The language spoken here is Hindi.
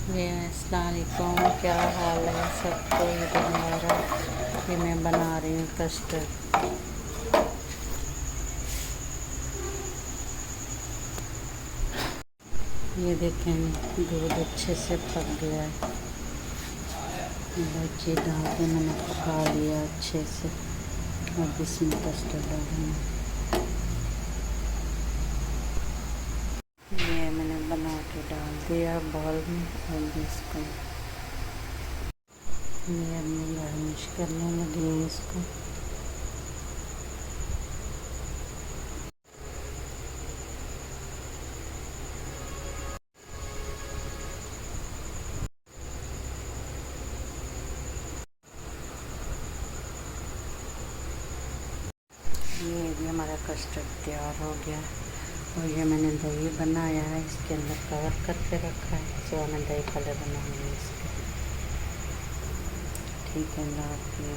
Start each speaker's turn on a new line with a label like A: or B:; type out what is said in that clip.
A: जी अस्सलाम वालेकुम, क्या हाल है सबको। ईद मुबारक। ये मैं बना रही हूँ कस्टर्ड। ये देखें दूध अच्छे से पक गया है। इलायची डाल के मैंने पका लिया अच्छे से। अब इसमें कस्टर्ड डालूंगी। ये मैंने बना के डाल दिया बाउल में। अब इसको ये मैं गार्निश करने लगी हूँ इसको। ये भी हमारा कस्टर्ड तैयार हो गया। और ये मैंने दही बनाया है, इसके अंदर कवर करके रखा है। तो मैं दही पहले बनाऊंगी इसके। ठीक है, अल्लाह हाफ़िज़।